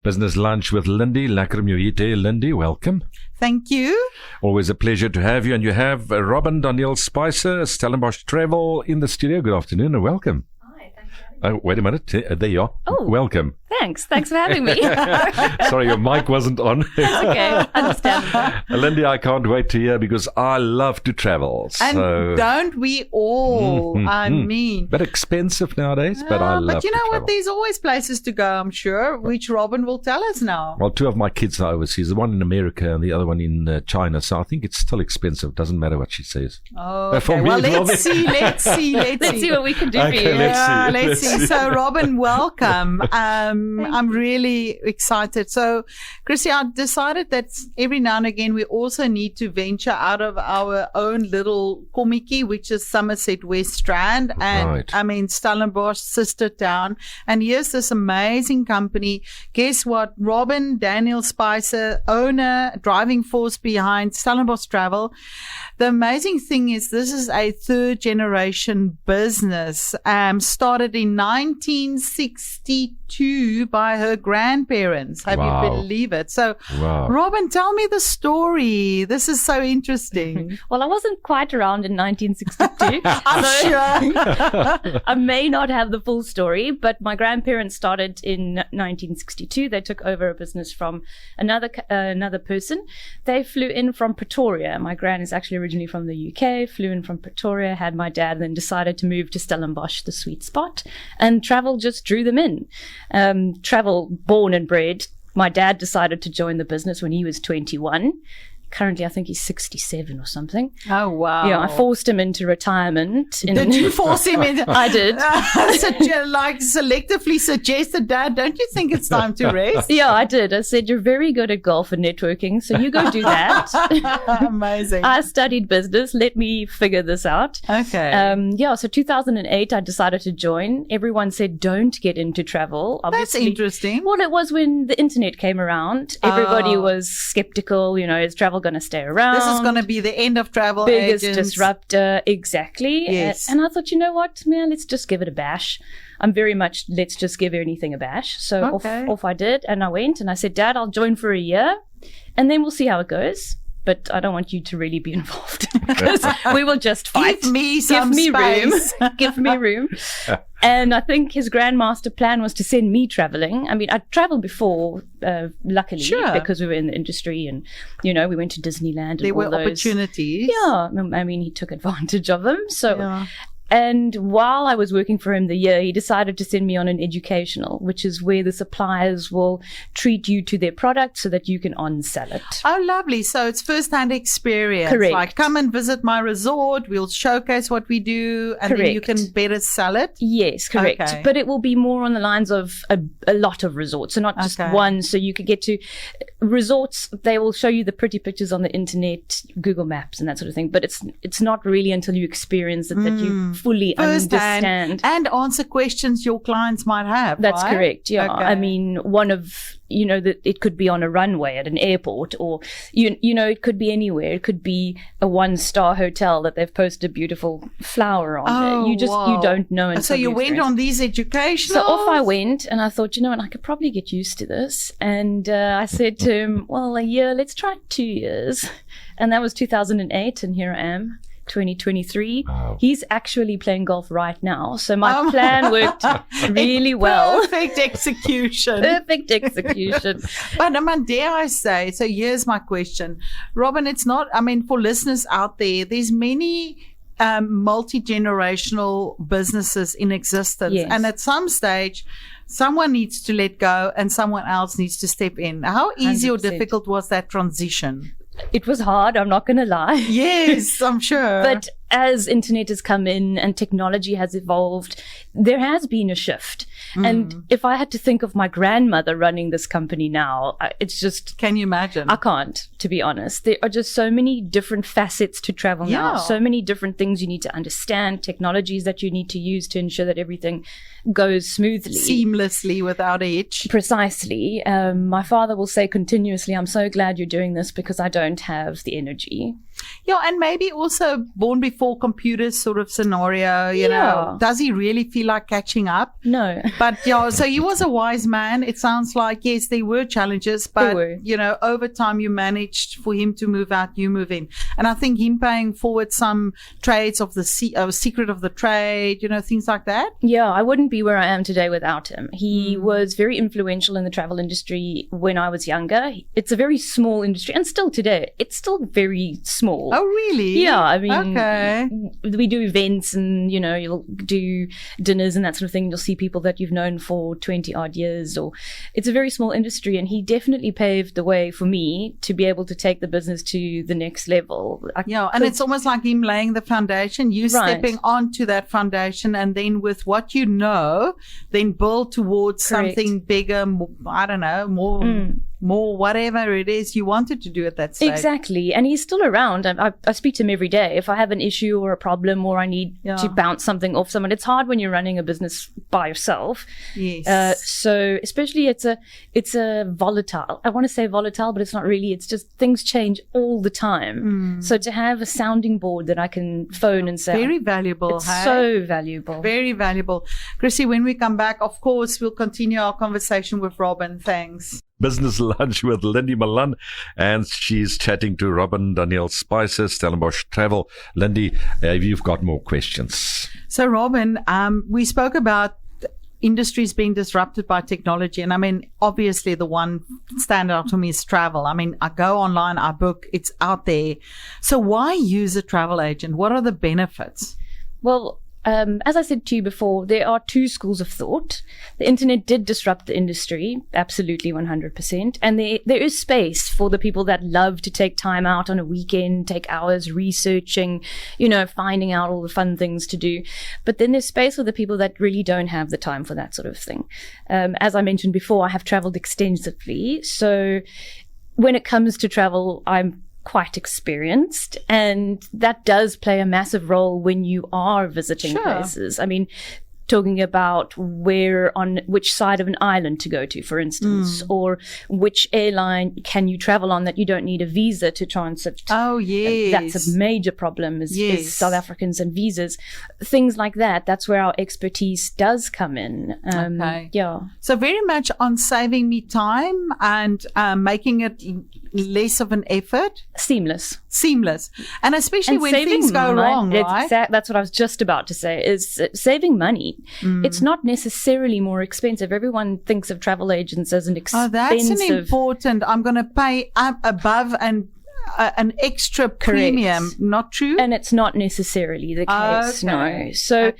Business Lunch with Lindie. Lekker om jou hier te hê, Lindie. Welcome. Thank you. Always a pleasure to have you. And you have Robyn, Daneel-Spicer, Stellenbosch Travel in the studio. Good afternoon and welcome. Hi, thanks for having me. Wait a minute. There you are. Oh. Welcome. Thanks for having me. Sorry, your mic wasn't on. It's okay, understandable. Lindie, I can't wait to hear because I love to travel. And don't we all? I mean, bit expensive nowadays, but I love But you to know what? travel. There's always places to go, I'm sure, which Robyn will tell us now. Well, two of my kids are overseas, the one in America and the other one in China. So I think it's still expensive. Doesn't matter what she says. Oh, For okay. me, Well, it will let's see. Let's see what we can do for Okay, you. let's see. So, Robyn, welcome. I'm really excited. So, Chrissy, I decided that every now and again we also need to venture out of our own little kommetjie, which is Somerset West Strand, and Right. I mean Stellenbosch, sister town. And here's this amazing company. Guess what? Robyn, Daneel-Spicer, owner, driving force behind Stellenbosch Travel. The amazing thing is this is a third generation business, started in 1962 by her grandparents. Have Wow. you believe it? So, Wow. Robyn, tell me the story. This is so interesting. Well, I wasn't quite around in 1962. I'm sure. I may not have the full story, but my grandparents started in 1962. They took over a business from another person. They flew in from Pretoria. My gran is actually originally from the UK, flew in from Pretoria, had my dad, then decided to move to Stellenbosch, the sweet spot, and travel just drew them in. Travel, born and bred. My dad decided to join the business when he was 21. Currently, I think he's 67 or something. Oh, wow. Yeah, I forced him into retirement. Did you force him in? I did. Like selectively suggested, Dad, don't you think it's time to rest? Yeah, I did. I said, you're very good at golf and networking, so you go do that. Amazing. I studied business. Let me figure this out. Okay. So 2008, I decided to join. Everyone said, don't get into travel. That's Obviously, interesting. well, it was when the internet came around. Everybody was skeptical. Is travel going to stay around? This is going to be the end of travel Biggest agents. disruptor. Exactly. Yes. And I thought, you know what, man, let's just give it a bash. I'm very much, let's just give anything a bash. So Okay. off I did. And I went and I said, Dad, I'll join for a year and then we'll see how it goes. But I don't want you to really be involved because we will just fight. Give me some space. room. Give me room. And I think his grand master plan was to send me traveling. I mean, I'd traveled before, luckily, Sure. because we were in the industry and, we went to Disneyland and There all were those. opportunities. Yeah. I mean, he took advantage of them. So, Yeah. and while I was working for him the year, he decided to send me on an educational, which is where the suppliers will treat you to their product so that you can on-sell it. Oh, lovely. So it's first-hand experience. Correct. Like, come and visit my resort. We'll showcase what we do, and then you Correct. can better sell it. Yes, correct. Okay. But it will be more on the lines of a lot of resorts, so not just Okay. one. So you could get to resorts. They will show you the pretty pictures on the internet, Google Maps, and that sort of thing. But it's not really until you experience it that you fully Firsthand, understand. and answer questions your clients might have. That's right? correct. Yeah. Okay. I mean, one of, that it could be on a runway at an airport or, it could be anywhere. It could be a 1-star hotel that they've posted a beautiful flower on Oh, there. You wow. don't know until So you went experience. on these educational. So off I went and I thought, what, I could probably get used to this. And I said to him, well, a year, let's try 2 years. And that was 2008 and here I am. 2023. Wow. He's actually playing golf right now. So my plan worked really well. Perfect execution. Perfect execution. But dare I say, so here's my question. Robyn, it's not, for listeners out there, there's many multi-generational businesses in existence. Yes. And at some stage, someone needs to let go and someone else needs to step in. How easy or 100%. difficult was that transition? It was hard, I'm not going to lie. Yes, I'm sure. But as internet has come in and technology has evolved, there has been a shift. And if I had to think of my grandmother running this company now, it's just, can you imagine? I can't, to be honest. There are just so many different facets to travel now. Yeah. So many different things you need to understand, technologies that you need to use to ensure that everything goes smoothly. Seamlessly without a hitch. Precisely. My father will say continuously, I'm so glad you're doing this because I don't have the energy. Yeah, and maybe also born before computers sort of scenario, you know. Does he really feel like catching up? No. But yeah, so he was a wise man. It sounds like, yes, there were challenges, but, you know, over time you managed for him to move out, you move in. And I think him paying forward some trades of the secret of the trade, you know, things like that. Yeah, I wouldn't be where I am today without him. He was very influential in the travel industry when I was younger. It's a very small industry, and still today, it's still very small. Oh, really? Yeah, I mean, we do events and, you know, you'll do dinners and that sort of thing. You'll see people that you've known for 20 odd years, or it's a very small industry, and he definitely paved the way for me to be able to take the business to the next level. And it's almost like him laying the foundation, you stepping onto that foundation, and then with what you know, then build towards something bigger, I don't know, more whatever it is you wanted to do at that stage. Exactly. And he's still around. I speak to him every day. If I have an issue or a problem or I need to bounce something off someone, it's hard when you're running a business by yourself. Yes. So especially it's a volatile, I want to say volatile, but it's not really. It's just things change all the time. So to have a sounding board that I can phone and say. Very valuable. It's so valuable. Very valuable. Chrissy, when we come back, of course, we'll continue our conversation with Robyn. Thanks. Business Lunch with Lindie Malan, and she's chatting to Robyn Daneel-Spicer, Stellenbosch Travel. Lindie, you've got more questions. So, Robyn, we spoke about industries being disrupted by technology. And I mean, obviously the one standout to me is travel. I mean, I go online, I book, it's out there. So why use a travel agent? What are the benefits? Well, as I said to you before, there are two schools of thought. The internet did disrupt the industry, absolutely 100%. And there is space for the people that love to take time out on a weekend, take hours researching, you know, finding out all the fun things to do. But then there's space for the people that really don't have the time for that sort of thing. As I mentioned before, I have traveled extensively. So when it comes to travel, I'm quite experienced, and that does play a massive role when you are visiting places. I mean, talking about on which side of an island to go to, for instance, or which airline can you travel on that you don't need a visa to transit. Oh, yes. That's a major problem is South Africans and visas. Things like that. That's where our expertise does come in. Yeah. So very much on saving me time and making it less of an effort. Seamless. And especially when things go wrong, right? That's what I was just about to say, is saving money. It's not necessarily more expensive. Everyone thinks of travel agents as an expensive. Oh, that's an important. I'm going to pay up above and an extra premium. Not true? And it's not necessarily the case, no. So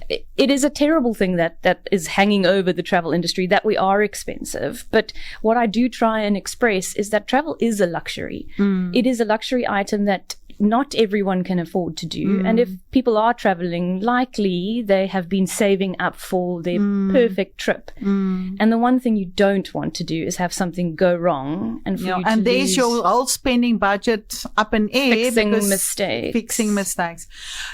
it is a terrible thing that is hanging over the travel industry, that we are expensive. But what I do try and express is that travel is a luxury. It is a luxury item that not everyone can afford to do. And if people are traveling, likely they have been saving up for their perfect trip. And the one thing you don't want to do is have something go wrong. And there's your whole spending budget up in air. Fixing mistakes.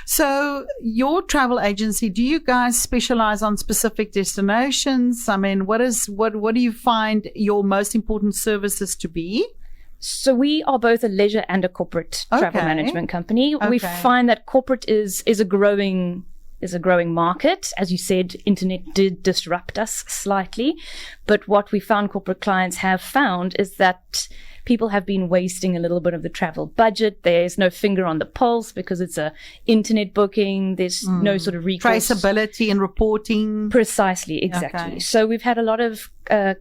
So your travel agency, do you guys specialize on specific destinations? I mean, what do you find your most important services to be? So we are both a leisure and a corporate travel management company. We find that corporate is a growing market. As you said, internet did disrupt us slightly. But what we found corporate clients have found is that people have been wasting a little bit of the travel budget. There's no finger on the pulse because it's a internet booking. There's no sort of recourse. Traceability and reporting. Precisely, exactly. So we've had a lot of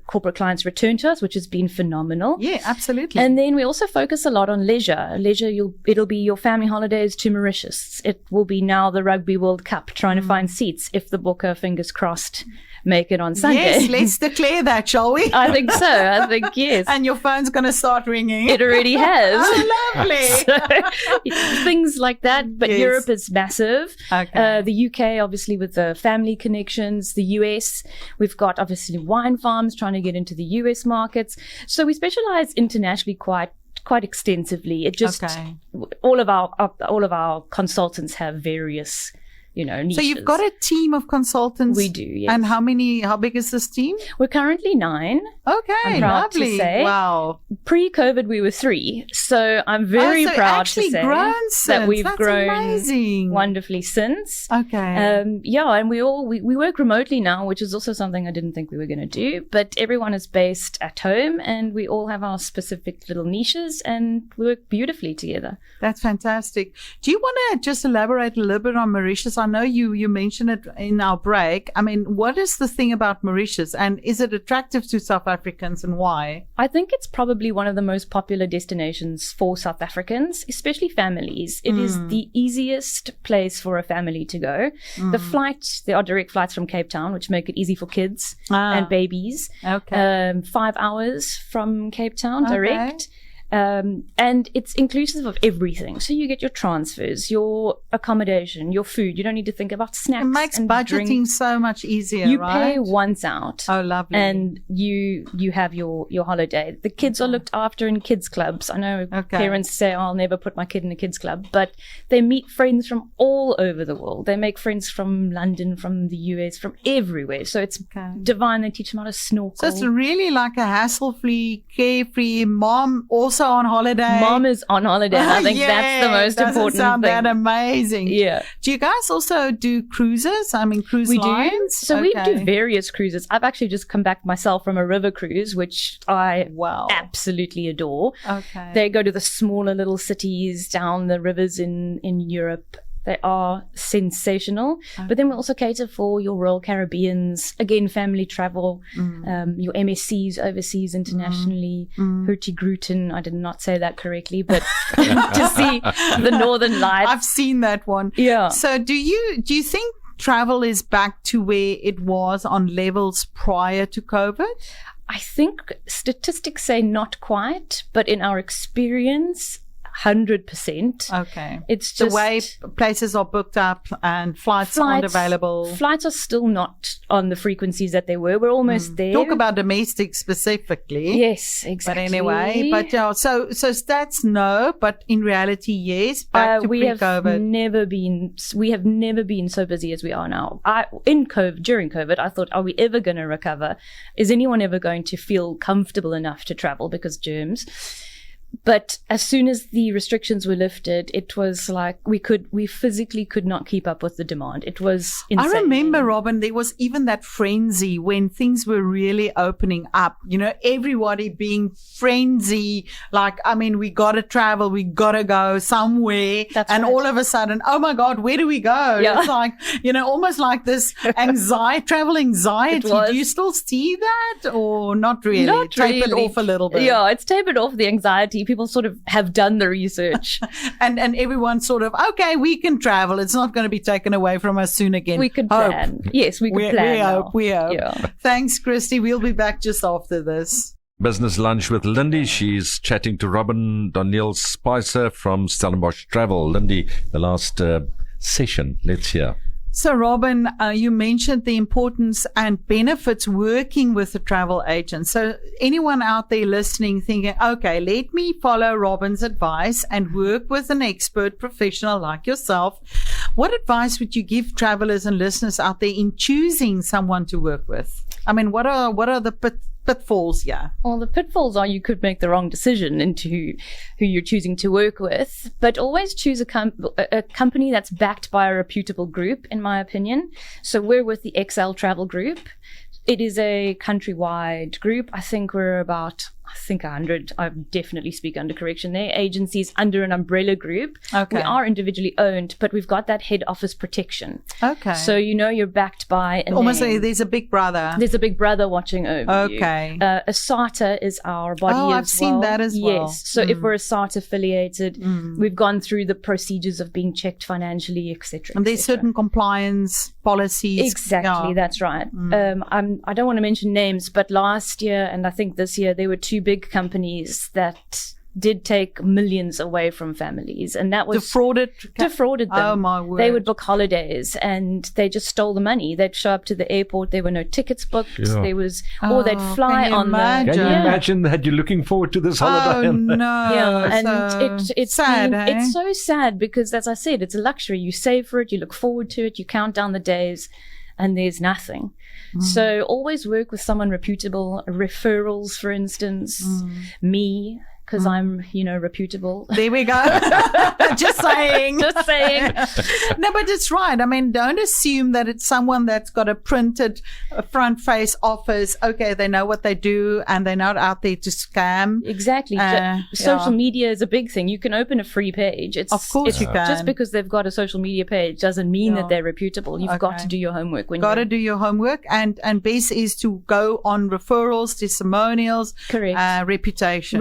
corporate clients return to us, which has been phenomenal. Yeah, absolutely. And then we also focus a lot on leisure. It'll be your family holidays to Mauritius. It will be now the Rugby World Cup, trying to find seats if the booker, fingers crossed, make it on Sunday. Yes, let's declare that, shall we? I think so. I think, yes. And your phone's going to start ringing. It already has. Oh, lovely. So, things like that. But Europe is massive. The UK, obviously, with the family connections. The US, we've got, obviously, wine farms trying to get into the US markets. So we specialize internationally quite extensively. It just all of our consultants have various niches. So you've got a team of consultants. We do, yes. And how big is this team? We're currently 9. Okay, I'm proud to lovely. say. Wow. Pre-COVID, we were 3. So I'm very proud to say that we've grown amazing. Wonderfully since. Okay. And we work remotely now, which is also something I didn't think we were going to do. But everyone is based at home, and we all have our specific little niches, and we work beautifully together. That's fantastic. Do you want to just elaborate a little bit on Mauritius? I know you mentioned it in our break. I mean, what is the thing about Mauritius, and is it attractive to South Africans, and why? I think it's probably one of the most popular destinations for South Africans, especially families. It is the easiest place for a family to go. There are direct flights from Cape Town, which make it easy for kids and babies. Okay. 5 hours from Cape Town, direct. And it's inclusive of everything. So you get your transfers, your accommodation, your food. You don't need to think about snacks. It makes and budgeting drink. so much easier, You right? pay once out. Oh, lovely. And you have your holiday. The kids are looked after in kids clubs. I know parents say, I'll never put my kid in a kids club, but they meet friends from all over the world. They make friends from London, from the US, from everywhere. So it's divine. They teach them how to snorkel. So it's really like a hassle-free, carefree mom also on holiday. Mom is on holiday. I think that's the most important sound thing. that amazing. Yeah. Do you guys also do cruises? I mean, cruise lines? We do. So we do various cruises. I've actually just come back myself from a river cruise, which I absolutely adore. Okay. They go to the smaller little cities down the rivers in Europe. They are sensational. Okay. But then we also cater for your Royal Caribbeans, again, family travel, your MSCs overseas internationally, Hurtigruten, I did not say that correctly, but to see the Northern Lights. I've seen that one. Yeah. So do you think travel is back to where it was on levels prior to COVID? I think statistics say not quite, but in our experience, 100%. Okay. It's just the way places are booked up and flights aren't available. Flights are still not on the frequencies that they were. We're almost there. Talk about domestic specifically. Yes, exactly. But anyway, so stats no, but in reality, yes. Back to pre-COVID. We have never been so busy as we are now. During COVID, I thought, are we ever going to recover? Is anyone ever going to feel comfortable enough to travel because germs? But as soon as the restrictions were lifted, it was like we physically could not keep up with the demand. It was insane. I remember, Robyn, there was even that frenzy when things were really opening up. Everybody being frenzy, like, I mean, we got to travel, we got to go somewhere. That's and right. all of a sudden, oh my God, where do we go? Yeah. It's like, almost like this travel anxiety. Do you still see that or not really? Not Tapered really. off a little bit. Yeah, it's tapered off the anxiety. People sort of have done the research. and everyone sort of, okay, we can travel. It's not going to be taken away from us soon again. We could plan. Yes, we could plan. We hope. Yeah. Thanks, Christy. We'll be back just after this. Business Lunch with Lindie. She's chatting to Robyn Daneel-Spicer from Stellenbosch Travel. Lindie, the last session. Let's hear. So, Robyn, you mentioned the importance and benefits working with a travel agent. So anyone out there listening thinking, okay, let me follow Robyn's advice and work with an expert professional like yourself. What advice would you give travelers and listeners out there in choosing someone to work with? I mean, what are the pitfalls here? Well, the pitfalls are you could make the wrong decision into who you're choosing to work with, but always choose a company that's backed by a reputable group, in my opinion. So we're with the XL Travel Group. It is a countrywide group. I think we're about 100. I definitely speak under correction there. Agencies under an umbrella group. Okay. We are individually owned, but we've got that head office protection. Okay. So you're backed by almost like there's a big brother. There's a big brother watching over you. Okay. A SATA is our body as well. I've seen that as well. Yes. So if we're a SATA affiliated, we've gone through the procedures of being checked financially, etc. And there's certain compliance policies. Exactly. That's right. I don't want to mention names, but last year and I think this year there were two big companies that did take millions away from families, and that was Defrauded them. Oh, my word. They would book holidays and they just stole the money. They'd show up to the airport, there were no tickets booked. Sure. There was, or they'd fly can you on imagine? the. Can you imagine that you're looking forward to this holiday? Oh, no. Yeah, and So it's sad, been, eh? it's so sad because, as I said, it's a luxury. You save for it, you look forward to it, you count down the days, and there's nothing. So always work with someone reputable. Referrals, for instance, me, because I'm, reputable. There we go. Just saying. Just saying. No, but it's right. I mean, don't assume that it's someone that's got a printed front face office. Okay, they know what they do and they're not out there to scam. Exactly. Social media is a big thing. You can open a free page. Of course you can. Just because they've got a social media page doesn't mean that they're reputable. You've got to do your homework. Got to do your homework, and best is to go on referrals, testimonials, Correct. Reputation.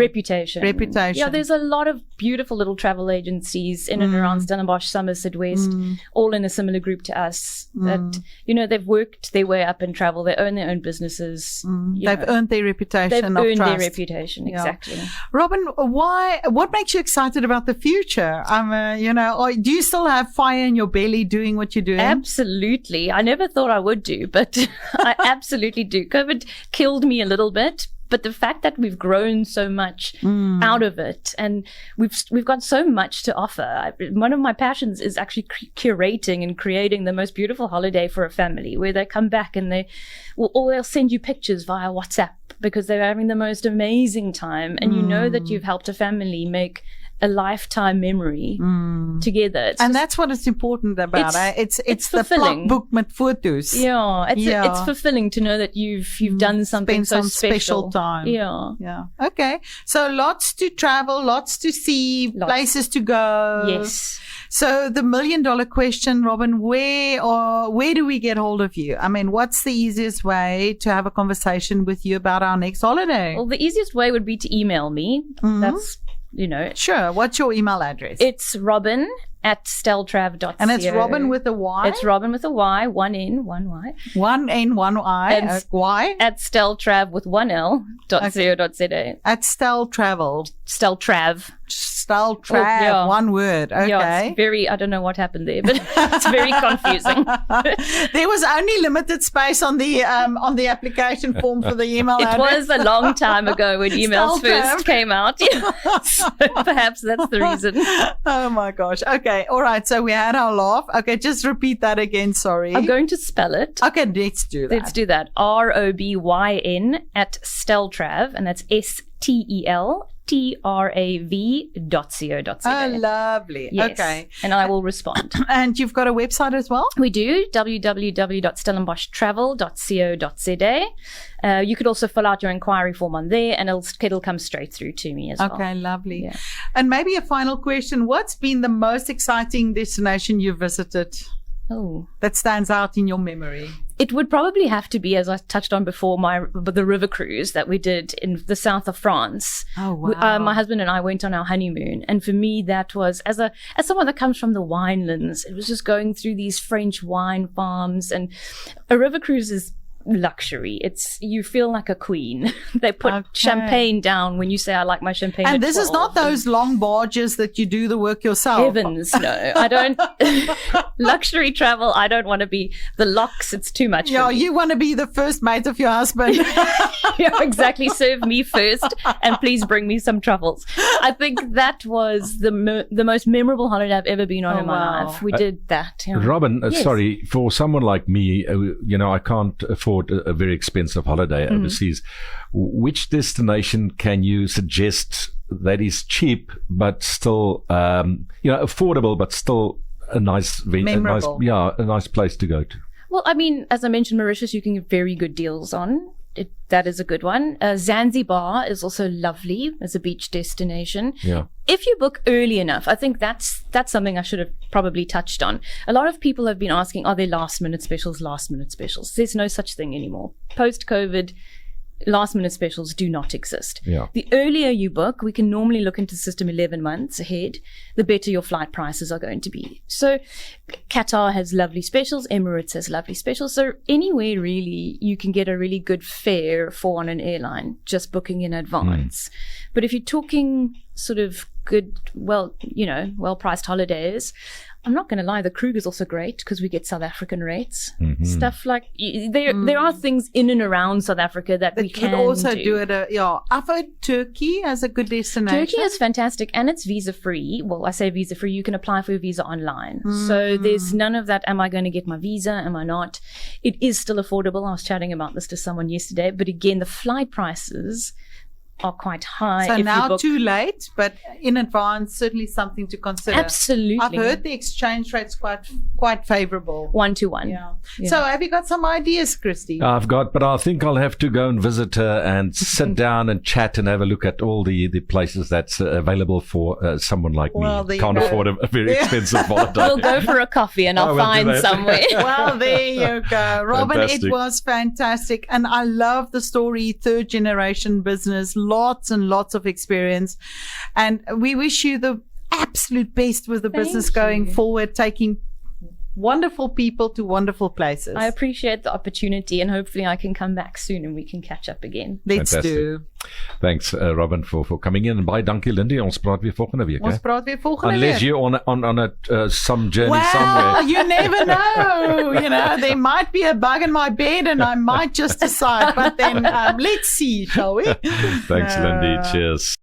Yeah, there's a lot of beautiful little travel agencies in and around Stellenbosch, Somerset West, all in a similar group to us that, they've worked their way up in travel. They own their own businesses. They've earned their reputation. They've earned trust. their reputation, exactly. Robyn, what makes you excited about the future? Do you still have fire in your belly doing what you're doing? Absolutely. I never thought I would do, but I absolutely do. COVID killed me a little bit. But the fact that we've grown so much out of it, and we've got so much to offer. One of my passions is actually curating and creating the most beautiful holiday for a family, where they come back and they'll send you pictures via WhatsApp because they're having the most amazing time, and you know that you've helped a family make a lifetime memory together. That's what it's important about. It's the fulfilling. plakboek met foto's. Yeah, it's fulfilling to know that you've done something Spent so some special time. Yeah. Okay. So lots to travel, lots to see, places to go. Yes. So the $1 million question, Robyn, where do we get hold of you? I mean, what's the easiest way to have a conversation with you about our next holiday? Well, the easiest way would be to email me. That's Sure. What's your email address? It's Robyn at stelltrav.co. And it's Robyn with a Y? It's Robyn with a Y, one N, one Y. One N, one I, And Y? At stelltrav with one L, .co.za. At Stelltravel. Stelltrav. Stelltrav, one word. Okay. Yeah, it's I don't know what happened there, but it's very confusing. There was only limited space on the application form for the email address. It was a long time ago when emails first came out. So perhaps that's the reason. Oh my gosh. Okay. All right. So we had our laugh. Okay. Just repeat that again. Sorry. I'm going to spell it. Okay. Let's do that. ROBYN at Stelltrav, and that's STELTRAV.co.za. Oh, lovely. Yes. Okay. And I will respond. And you've got a website as well? We do, www.stellenboschtravel.co.za. You could also fill out your inquiry form on there, and it'll come straight through to me as well. Okay, lovely. Yeah. And maybe a final question. What's been the most exciting destination you've visited that stands out in your memory? It would probably have to be, as I touched on before, the river cruise that we did in the south of France. Oh, wow. My husband and I went on our honeymoon, and for me, that was as someone that comes from the winelands, it was just going through these French wine farms, and a river cruise is luxury. You feel like a queen. They put champagne down when you say, I like my champagne. And this is not those long barges that you do the work yourself. Heavens, no. I don't. Luxury travel, I don't want to be the locks. It's too much for me. You want to be the first mate of your husband. Yeah, exactly. Serve me first, and please bring me some truffles. I think that was the most memorable holiday I've ever been on in my life. We did that. Yeah. Robyn, sorry, for someone like me, I can't afford a very expensive holiday overseas. Which destination can you suggest that is cheap but still, affordable but still a nice place to go to? Well, I mean, as I mentioned, Mauritius, you can get very good deals on. That is a good one. Zanzibar is also lovely as a beach destination. Yeah. If you book early enough, I think that's something I should have probably touched on. A lot of people have been asking, are there last minute specials? There's no such thing anymore. Post-COVID, last minute specials do not exist. Yeah. The earlier you book, we can normally look into the system 11 months ahead, the better your flight prices are going to be. So Qatar has lovely specials, Emirates has lovely specials. So anywhere really you can get a really good fare for on an airline, just booking in advance. But if you're talking sort of good, well-priced holidays, I'm not going to lie, the Krug is also great because we get South African rates. Stuff like there are things in and around South Africa that we can also do it. I've heard Turkey as a good destination. Turkey is fantastic, and it's visa free. Well, I say visa free. You can apply for your visa online, so there's none of that. Am I going to get my visa? Am I not? It is still affordable. I was chatting about this to someone yesterday, but again, the flight prices are quite high. So now too late, but in advance, certainly something to consider. Absolutely. I've heard the exchange rate's quite favorable. 1-to-1. Yeah. So have you got some ideas, Christy? I've got, but I think I'll have to go and visit her and sit down and chat and have a look at all the places that's available for someone like me. Can't afford a very expensive holiday. We'll go for a coffee and I'll find somewhere. Well, there you go. Robyn, Fantastic. It was fantastic. And I love the story, third generation business, lots and lots of experience. And we wish you the absolute best with the business going forward, taking wonderful people to wonderful places. I appreciate the opportunity, and hopefully I can come back soon and we can catch up again. Let's do. Thanks, Robyn, for coming in. En baie dankie, Lindie. Ons praat weer volgende week. Ons praat weer volgende Unless week. you're on some journey somewhere. Well, you never know. There might be a bug in my bed and I might just decide. But then let's see, shall we? Thanks, Lindie. Cheers.